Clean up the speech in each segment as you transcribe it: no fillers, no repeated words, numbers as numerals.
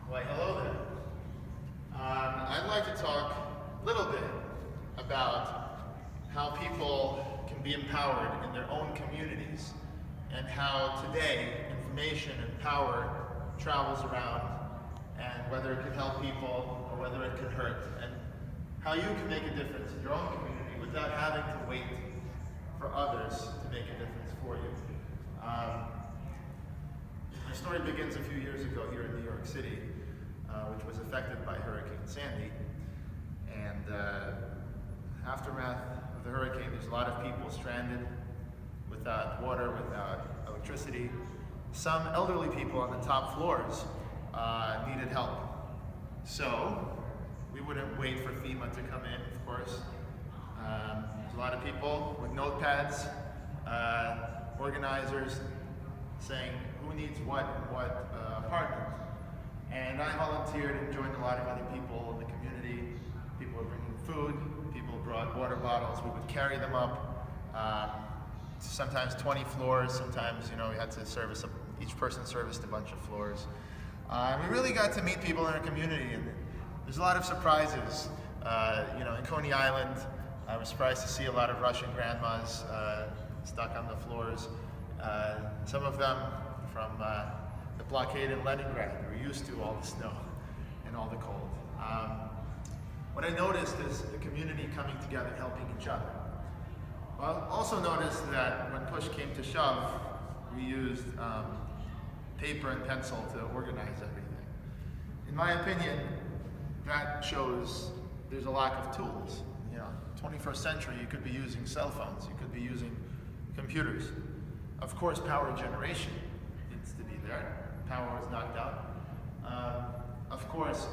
Why, hello there. I'd like to talk a little bit about how people can be empowered in their own communities and how today information and power travels around, and whether it can help people or whether it can hurt, and how you can make a difference in your own community without having to wait for others to make a difference for you. My story begins a few years ago here in New York City, which was affected by Hurricane Sandy. And aftermath of the hurricane, there's a lot of people stranded without water, without electricity. Some elderly people on the top floors needed help. So we wouldn't wait for FEMA to come in, of course. There's a lot of people with notepads, organizers saying who needs what in what apartment. And I volunteered and joined a lot of other people in the community. People were bringing food, people brought water bottles, we would carry them up. Sometimes 20 floors, sometimes we had to service, each person serviced a bunch of floors. We really got to meet people in our community, and there's a lot of surprises. In Coney Island, I was surprised to see a lot of Russian grandmas stuck on the floors. Some of them from the blockade in Leningrad were used to all the snow and all the cold. What I noticed is the community coming together, helping each other. I also noticed that when push came to shove, we used paper and pencil to organize everything. In my opinion, that shows there's a lack of tools. 21st century, you could be using cell phones, you could be using computers. Of course, power generation needs to be there. Power was knocked out. Of course,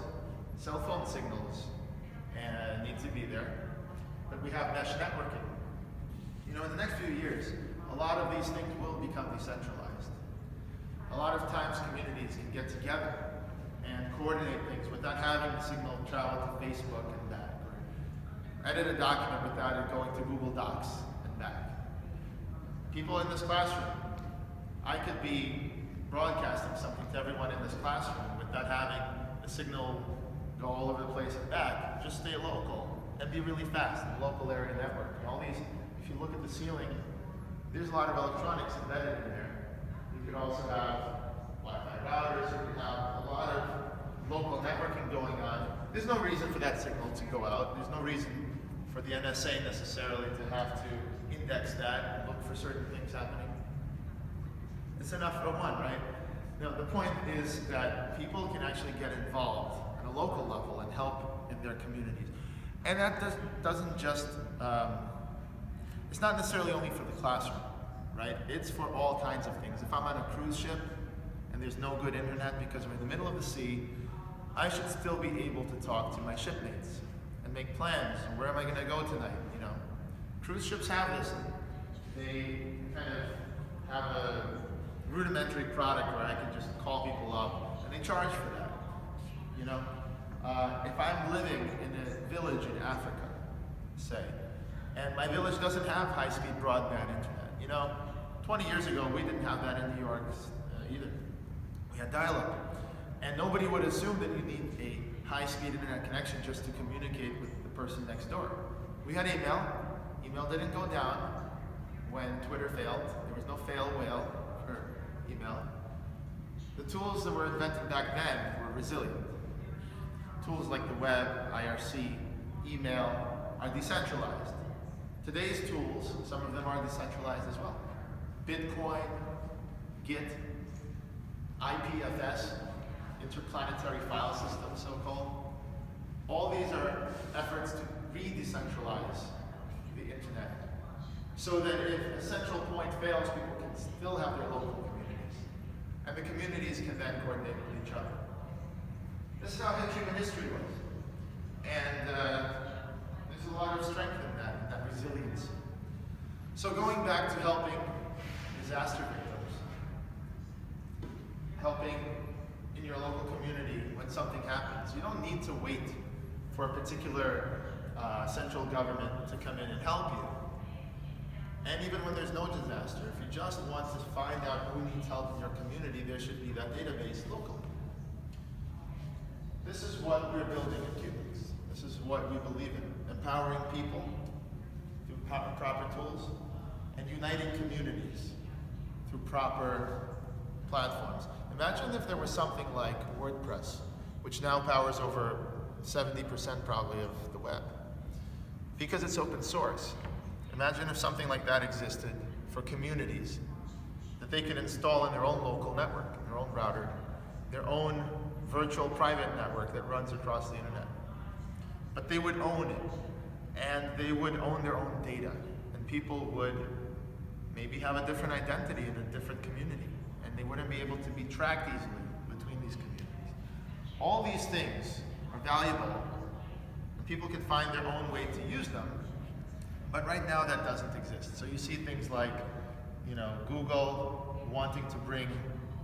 cell phone signals need to be there. But we have mesh networking. In the next few years, a lot of these things will become decentralized. A lot of times communities can get together and coordinate things without having the signal travel to Facebook and back, or edit a document without it going to Google Docs and back. People in this classroom, I could be broadcasting something to everyone in this classroom without having the signal go all over the place and back. Just stay local and be really fast in the local area network. And all these, if you look at the ceiling, there's a lot of electronics embedded in there. You could also have Wi-Fi routers, you could have a lot of local networking going on. There's no reason for that signal to go out. There's no reason for the NSA necessarily to have to index that and look for certain things happening. It's enough for one, right? The point is that people can actually get involved at a local level and help in their communities. And that doesn't just, it's not necessarily only for the classroom, right? It's for all kinds of things. If I'm on a cruise ship and there's no good internet because we're in the middle of the sea, I should still be able to talk to my shipmates and make plans. Where am I going to go tonight? Cruise ships have this. They kind of have a rudimentary product where I can just call people up and they charge for that. If I'm living in a village in Africa, say, and my village doesn't have high-speed broadband internet. 20 years ago we didn't have that in New York either. We had dial-up, and nobody would assume that you need a high-speed internet connection just to communicate with the person next door. We had email. Email didn't go down when Twitter failed. There was no fail whale for email. The tools that were invented back then were resilient. Tools like the web, IRC, email are decentralized. Today's tools, some of them are decentralized as well. Bitcoin, Git, IPFS, interplanetary file system, so-called. All these are efforts to re-decentralize the internet, so that if a central point fails, people can still have their local communities, and the communities can then coordinate with each other. This is how human history was, and there's a lot of strength in that resilience. So going back to helping disaster victims, helping in your local community when something happens, you don't need to wait for a particular central government to come in and help you. And even when there's no disaster, if you just want to find out who needs help in your community, there should be that database locally. This is what we're building at Cubans. This is what we believe in. Empowering people through proper tools and uniting communities through proper platforms. Imagine if there was something like WordPress, which now powers over 70% probably of the web, because it's open source. Imagine if something like that existed for communities that they could install in their own local network, their own router, their own virtual private network that runs across the internet. But they would own it, and they would own their own data, and people would maybe have a different identity in a different community, and they wouldn't be able to be tracked easily between these communities. All these things are valuable, and people can find their own way to use them, but right now that doesn't exist. So you see things like, Google wanting to bring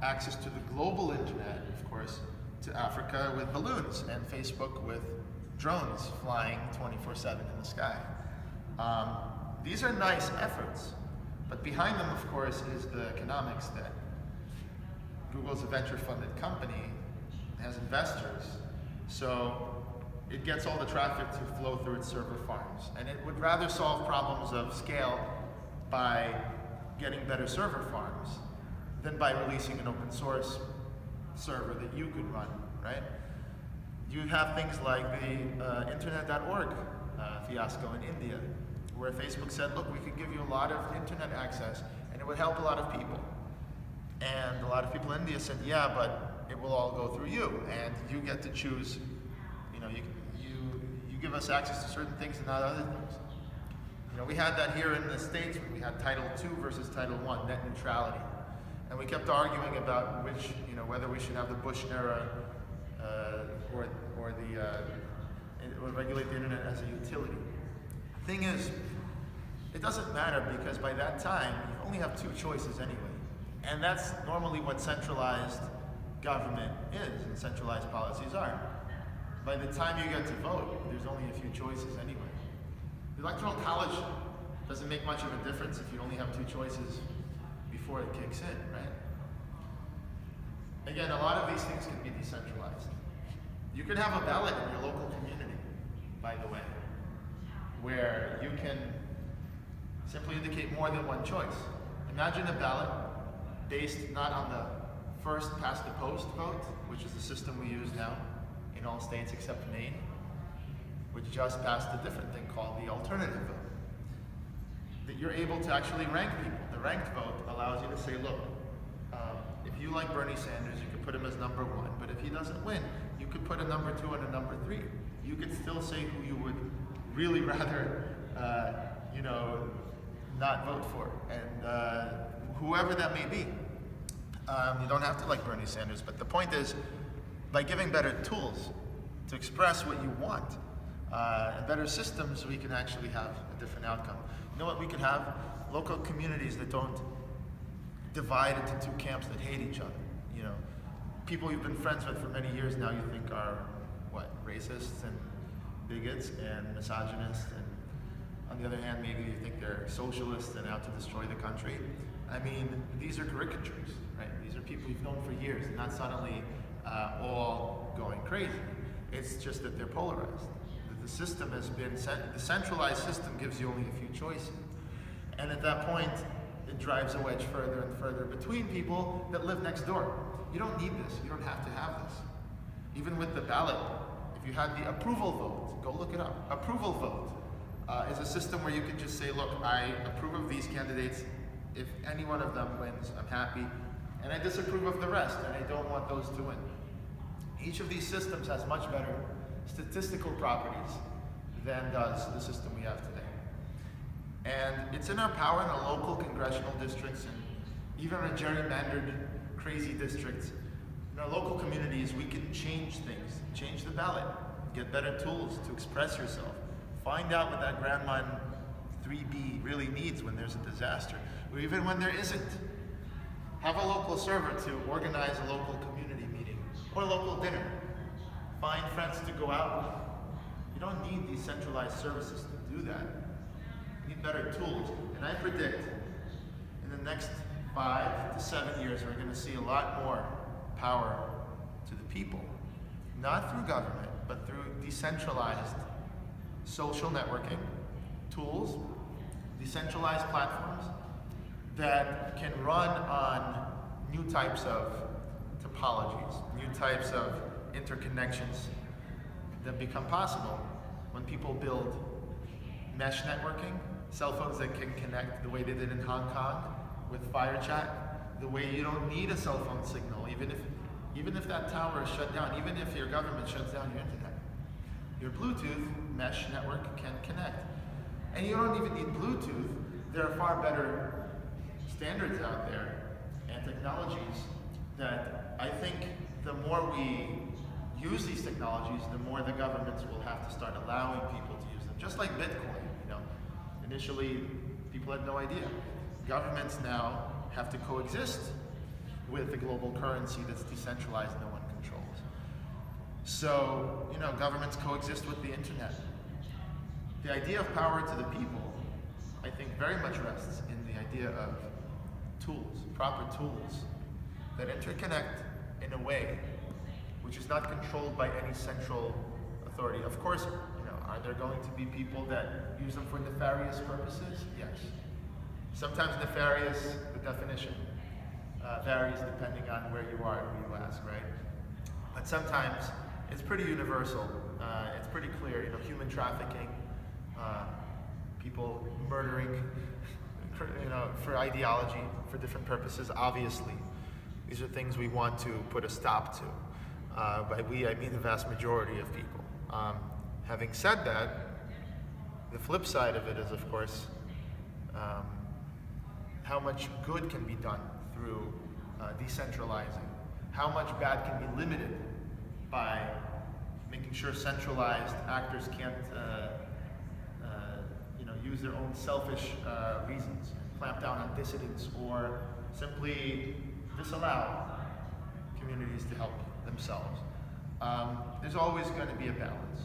access to the global internet, of course, to Africa with balloons, and Facebook with drones flying 24/7 in the sky. These are nice efforts, but behind them, of course, is the economics that Google's a venture-funded company, has investors, so it gets all the traffic to flow through its server farms, and it would rather solve problems of scale by getting better server farms than by releasing an open source server that you could run, right? You have things like the internet.org fiasco in India, where Facebook said, look, we could give you a lot of internet access and it would help a lot of people. And a lot of people in India said, yeah, but it will all go through you, and you get to choose, you give us access to certain things and not other things. We had that here in the States when we had Title II versus Title I, net neutrality. And we kept arguing about which, whether we should have the Bush era or regulate the internet as a utility. Thing is, it doesn't matter, because by that time, you only have two choices anyway. And that's normally what centralized government is and centralized policies are. By the time you get to vote, there's only a few choices anyway. The Electoral College doesn't make much of a difference if you only have two choices before it kicks in, right? Again, a lot of these things can be decentralized. You can have a ballot in your local community, by the way, where you can simply indicate more than one choice. Imagine a ballot based not on the first past the post vote, which is the system we use now in all states except Maine, which just passed a different thing called the alternative vote. That you're able to actually rank people. The ranked vote allows you to say, look, if you like Bernie Sanders, you could put him as number 1, but if he doesn't win, you could put a number 2 and a number 3. You could still say who you would really rather, not vote for, and whoever that may be. You don't have to like Bernie Sanders, but the point is, by giving better tools to express what you want, and better systems, we can actually have a different outcome. You know what we could have? Local communities that don't divide into two camps that hate each other. People you've been friends with for many years now you think are, racists and bigots and misogynists, and on the other hand, maybe you think they're socialists and out to destroy the country. I mean, these are caricatures, right? These are people you've known for years, and not suddenly all going crazy. It's just that they're polarized. The system has been, the centralized system gives you only a few choices. And at that point, it drives a wedge further and further between people that live next door. You don't need this, you don't have to have this. Even with the ballot, if you had the approval vote, go look it up. Approval vote is a system where you can just say, look, I approve of these candidates. If any one of them wins, I'm happy. And I disapprove of the rest, and I don't want those to win. Each of these systems has much better statistical properties than does the system we have today. And it's in our power in our local congressional districts and even our gerrymandered crazy districts. In our local communities, we can change things, change the ballot, get better tools to express yourself, find out what that grandma in 3B really needs when there's a disaster, or even when there isn't. Have a local server to organize a local community meeting or a local dinner. Find friends to go out with. You don't need these centralized services to do that. You need better tools. And I predict in the next 5 to 7 years, we're going to see a lot more power to the people not through government, but through decentralized social networking tools, decentralized platforms that can run on new types of topologies, new types of interconnections that become possible when people build mesh networking, cell phones that can connect the way they did in Hong Kong with FireChat, the way you don't need a cell phone signal, even if that tower is shut down, even if your government shuts down your internet. Your Bluetooth mesh network can connect. And you don't even need Bluetooth. There are far better standards out there and technologies that I think the more we use these technologies, the more the governments will have to start allowing people to use them. Just like Bitcoin, initially people had no idea. Governments now have to coexist with a global currency that's decentralized, no one controls. So, governments coexist with the internet. The idea of power to the people, I think, very much rests in the idea of tools, proper tools that interconnect in a way which is not controlled by any central authority. Of course, are there going to be people that use them for nefarious purposes? Yes. Sometimes nefarious, the definition varies depending on where you are and who you ask, right? But sometimes it's pretty universal. It's pretty clear, human trafficking, people murdering, for ideology, for different purposes, obviously. These are things we want to put a stop to. By we, I mean the vast majority of people. Having said that, the flip side of it is, of course, how much good can be done through decentralizing. How much bad can be limited by making sure centralized actors can't use their own selfish reasons, clamp down on dissidents, or simply disallow communities to help themselves. There's always going to be a balance.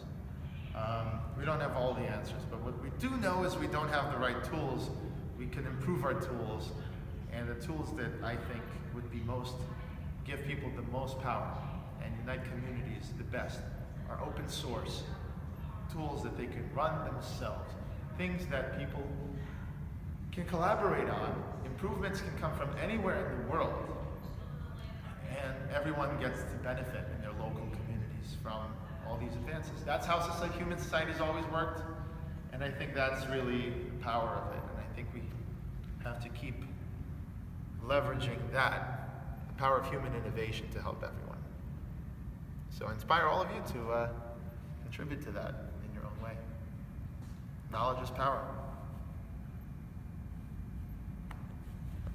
We don't have all the answers, but what we do know is we don't have the right tools. We can improve our tools, and the tools that I think would be give people the most power and unite communities the best are open source tools that they can run themselves, things that people can collaborate on. Improvements can come from anywhere in the world, and everyone gets to benefit in their local communities from all these advances. That's how human society's always worked, and I think that's really the power of it, and I think we have to keep leveraging that, the power of human innovation, to help everyone. So I inspire all of you to contribute to that in your own way. Knowledge is power.